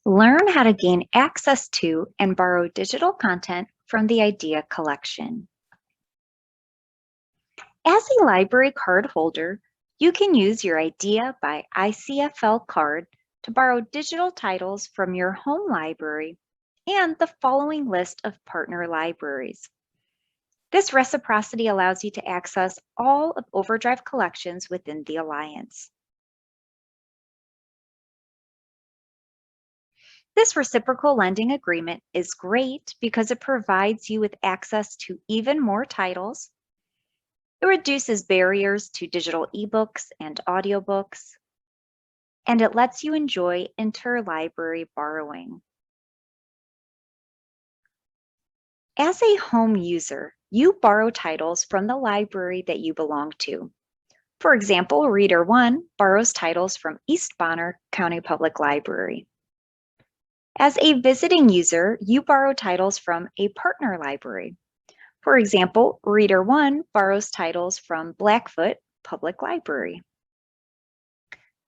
Learn how to gain access to and borrow digital content from the IDEA collection. As a library card holder, you can use your IDEA by ICFL card to borrow digital titles from your home library and the following list of partner libraries. This reciprocity allows you to access all of OverDrive collections within the Alliance. This reciprocal lending agreement is great because it provides you with access to even more titles. It reduces barriers to digital ebooks and audiobooks, and it lets you enjoy interlibrary borrowing. As a home user, you borrow titles from the library that you belong to. For example, Reader 1 borrows titles from East Bonner County Public Library. As a visiting user, you borrow titles from a partner library. For example, Reader 1 borrows titles from Blackfoot Public Library.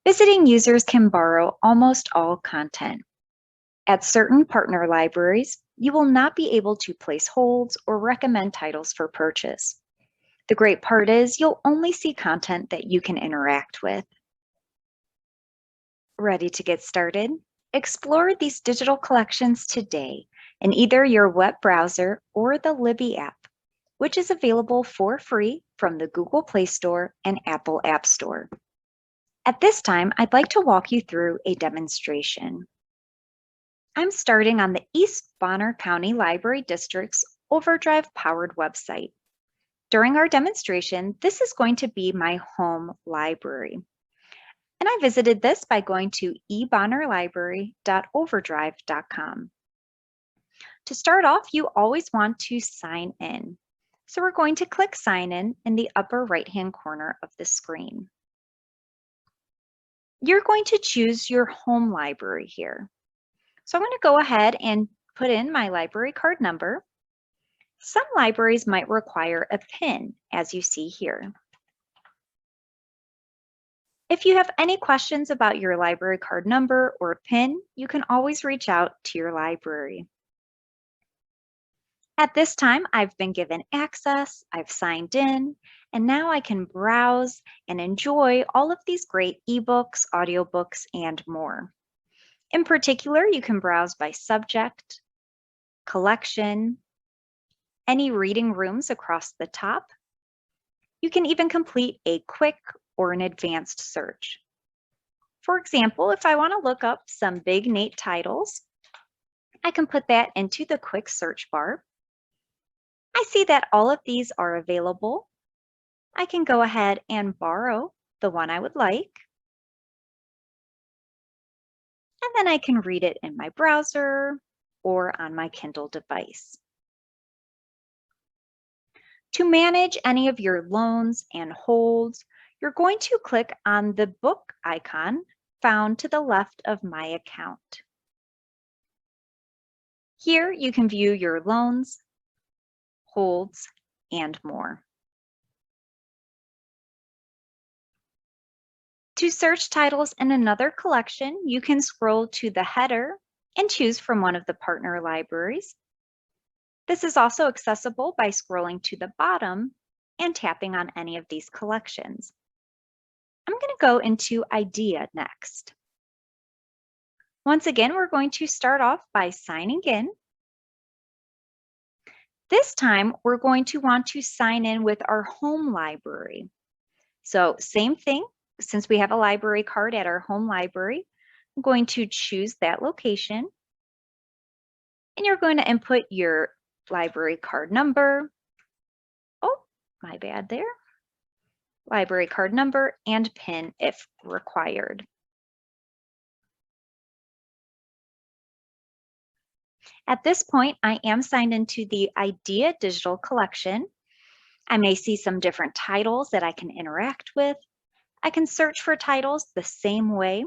Visiting users can borrow almost all content. At certain partner libraries, you will not be able to place holds or recommend titles for purchase. The great part is you'll only see content that you can interact with. Ready to get started? Explore these digital collections today in either your web browser or the Libby app, which is available for free from the Google Play Store and Apple App Store. At this time, I'd like to walk you through a demonstration. I'm starting on the East Bonner County Library District's OverDrive-powered website. During our demonstration, this is going to be my home library. And I visited this by going to ebonnerlibrary.overdrive.com. To start off, you always want to sign in. So we're going to click Sign in the upper right-hand corner of the screen. You're going to choose your home library here. So I'm going to go ahead and put in my library card number. Some libraries might require a PIN, as you see here. If you have any questions about your library card number or PIN, you can always reach out to your library. At this time, I've been given access, I've signed in, and now I can browse and enjoy all of these great ebooks, audiobooks, and more. In particular, you can browse by subject, collection, any reading rooms across the top. You can even complete a quick or an advanced search. For example, if I want to look up some big Nate titles, I can put that into the quick search bar. I see that all of these are available. I can go ahead and borrow the one I would like. And then I can read it in my browser or on my Kindle device. To manage any of your loans and holds, you're going to click on the book icon found to the left of My Account. Here you can view your loans, holds, and more. To search titles in another collection, you can scroll to the header and choose from one of the partner libraries. This is also accessible by scrolling to the bottom and tapping on any of these collections. I'm going to go into IDEA next. Once again, we're going to start off by signing in. This time, we're going to want to sign in with our home library. So same thing, since we have a library card at our home library, I'm going to choose that location. And you're going to input your library card number. Oh, my bad there. Library card number and PIN if required. At this point, I am signed into the IDEA digital collection. I may see some different titles that I can interact with. I can search for titles the same way.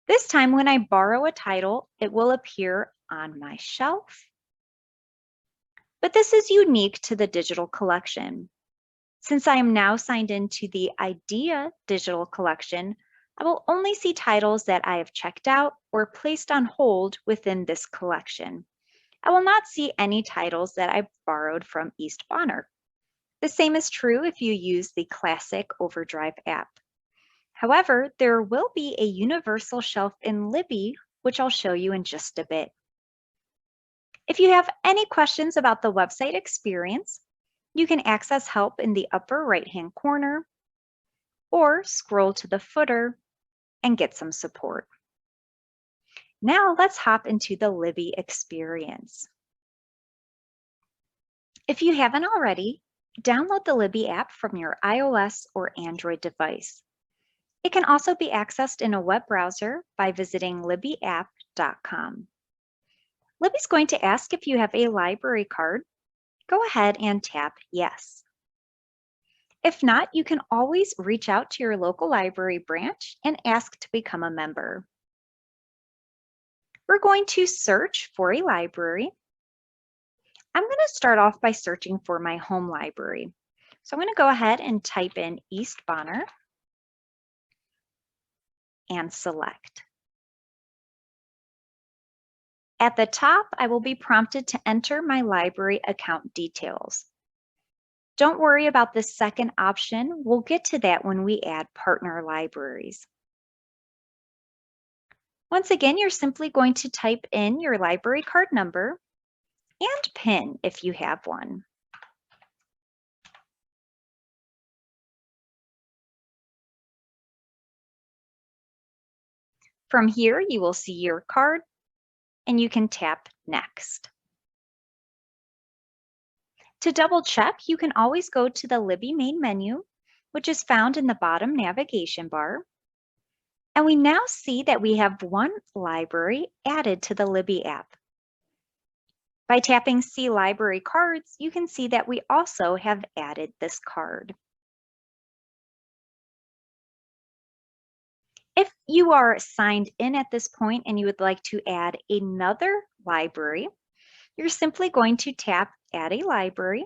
This time when I borrow a title, it will appear on my shelf. But this is unique to the digital collection. Since I am now signed into the IDEA digital collection, I will only see titles that I have checked out or placed on hold within this collection. I will not see any titles that I've borrowed from East Bonner. The same is true if you use the classic OverDrive app. However, there will be a universal shelf in Libby, which I'll show you in just a bit. If you have any questions about the website experience, you can access help in the upper right-hand corner or scroll to the footer and get some support. Now let's hop into the Libby experience. If you haven't already, download the Libby app from your iOS or Android device. It can also be accessed in a web browser by visiting libbyapp.com. Libby's going to ask if you have a library card. Go ahead and tap Yes. If not, you can always reach out to your local library branch and ask to become a member. We're going to search for a library. I'm going to start off by searching for my home library. So I'm going to go ahead and type in East Bonner and select. At the top, I will be prompted to enter my library account details. Don't worry about the second option. We'll get to that when we add partner libraries. Once again, you're simply going to type in your library card number and PIN if you have one. From here, you will see your card and you can tap Next. To double check, you can always go to the Libby main menu, which is found in the bottom navigation bar. And we now see that we have one library added to the Libby app. By tapping See Library Cards, you can see that we also have added this card. If you are signed in at this point and you would like to add another library, you're simply going to tap Add a Library.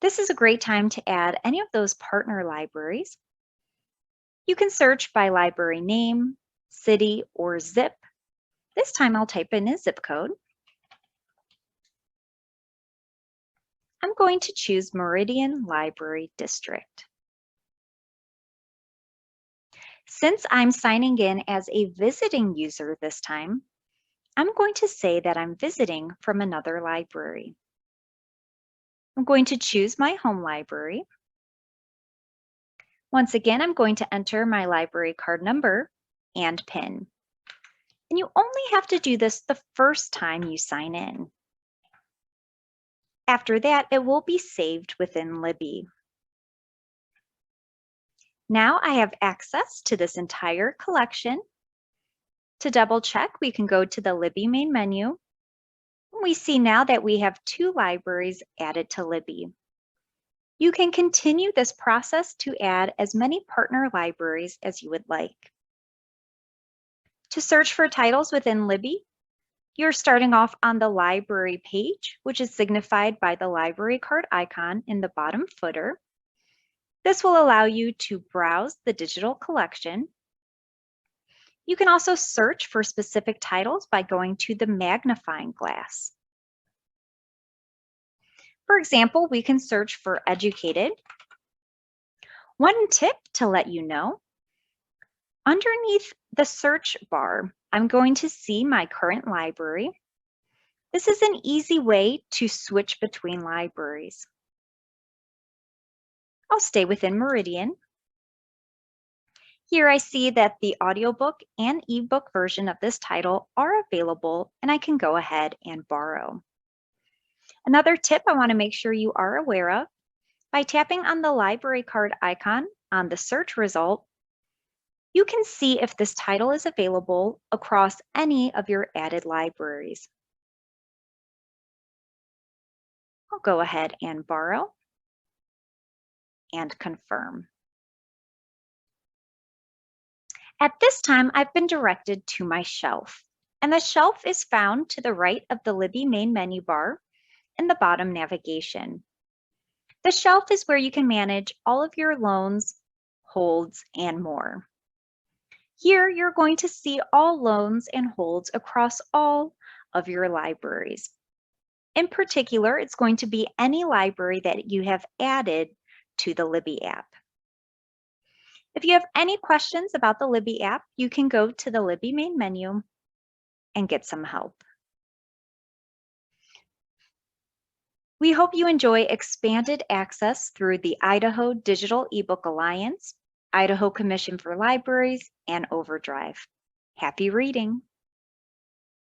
This is a great time to add any of those partner libraries. You can search by library name, city, or zip. This time I'll type in a zip code. I'm going to choose Meridian Library District. Since I'm signing in as a visiting user this time, I'm going to say that I'm visiting from another library. I'm going to choose my home library. Once again, I'm going to enter my library card number and PIN. And you only have to do this the first time you sign in. After that, it will be saved within Libby. Now I have access to this entire collection. To double check, we can go to the Libby main menu. We see now that we have two libraries added to Libby. You can continue this process to add as many partner libraries as you would like. To search for titles within Libby, you're starting off on the library page, which is signified by the library card icon in the bottom footer. This will allow you to browse the digital collection. You can also search for specific titles by going to the magnifying glass. For example, we can search for educated. One tip to let you know, underneath the search bar, I'm going to see my current library. This is an easy way to switch between libraries. I'll stay within Meridian. Here I see that the audiobook and ebook version of this title are available and I can go ahead and borrow. Another tip I want to make sure you are aware of, by tapping on the library card icon on the search result, you can see if this title is available across any of your added libraries. I'll go ahead and borrow and confirm. At this time, I've been directed to my shelf, and the shelf is found to the right of the Libby main menu bar in the bottom navigation. The shelf is where you can manage all of your loans, holds, and more. Here, you're going to see all loans and holds across all of your libraries. In particular, it's going to be any library that you have added to the Libby app. If you have any questions about the Libby app, you can go to the Libby main menu and get some help. We hope you enjoy expanded access through the Idaho Digital eBook Alliance, Idaho Commission for Libraries, and OverDrive. Happy reading!